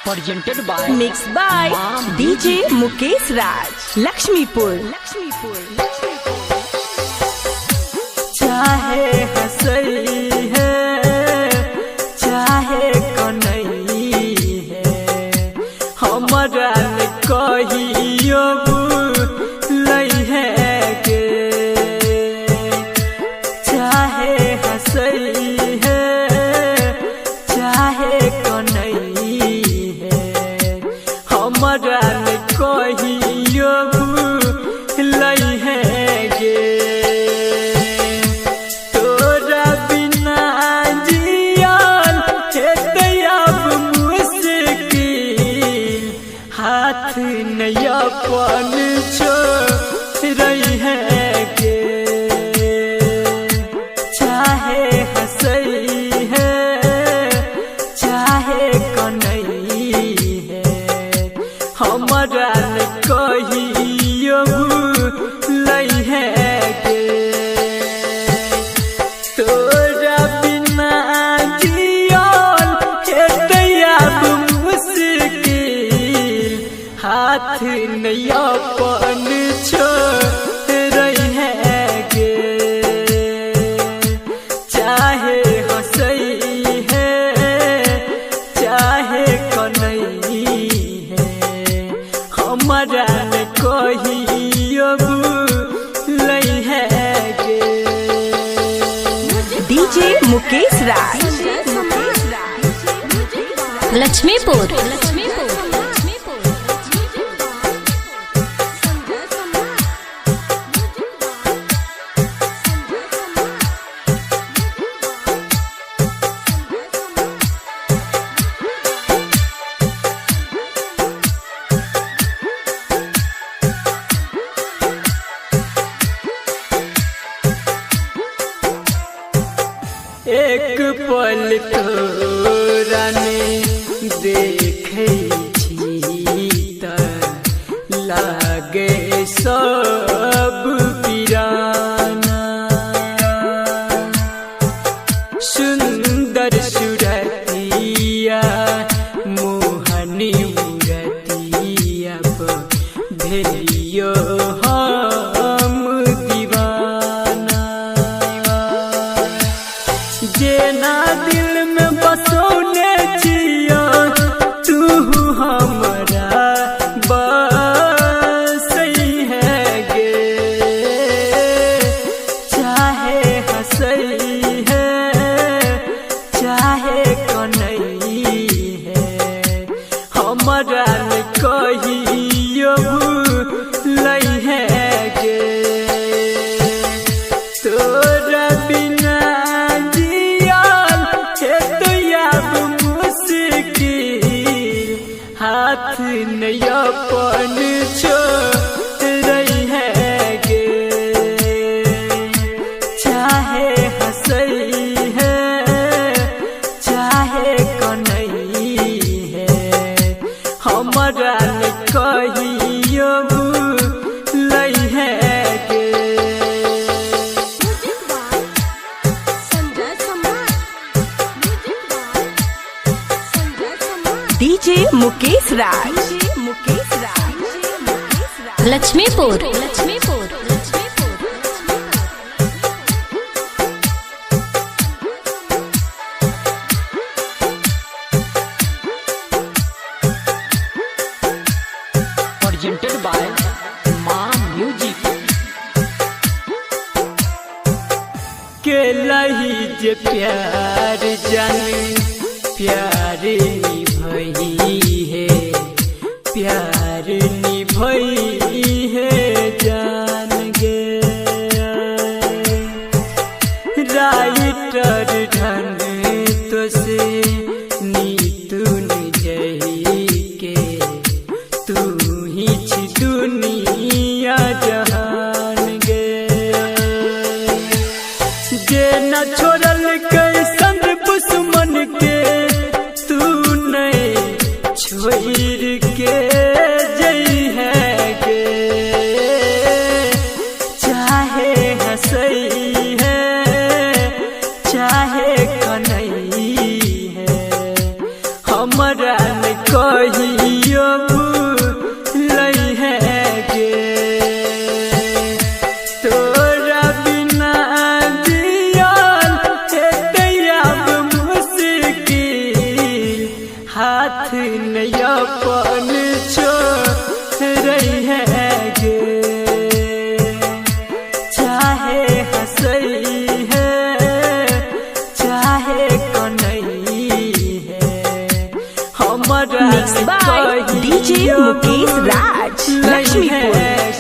presented by mixed by DJ Mukesh Raj, Lakshmipur. चाहे हंसई है चाहे कनई है हमरा ने कहियो लई है के चाहे हंसई है चाहे कनई है हमरा ने कहियो लई है गे अपन छोड़ रही है के चाहे हंसई है चाहे कनई है हमरा ने कहियो लई है के तोरा बिना जियल हेतै अब मुश्किल हाथ नहीं अपन छोड़ रही है गे चाहे हंसई है चाहे कनई है हमरा ने कहियो लई है गे DJ Mukesh Raj, लक्ष्मीपुर। एक पल तोरा ने देखे त लागे सब पिराना सुंदर सुरतिया मोहनी मूरतिया भेलियो हम दीवाना जेना दिल में बसौने छिया तू हमरा बसई है गे चाहे हंसई है चाहे कनई है हमरा ने कहियो लई है गे तोरा बिना हाथ नहीं अपन छोड़ रही है गे चाहे हंसई है चाहे कनई है हमरा ने कहियो लई है गे DJ Mukesh Raj, Laxmipur. presented by Music। के लही जे प्यार जाने प्यार निभई है प्यार निभई है जान गे राइटर ढन तो से नीतुन जही के तू ही छी दुनिया जहान गे जे न छोड़ल कैसन दुश्मन के तू नहीं छोड़ के जई है गे चाहे हंसई है चाहे कनई है हमरा ने कहियो भूलई है गे तोरा बिना जियल अब मुश्किल हाथ नहीं अपन छोड़ है गे चाहे हंसई है चाहे कनई है हमारा Mixed by DJ Mukesh Raj, Lakshmipur.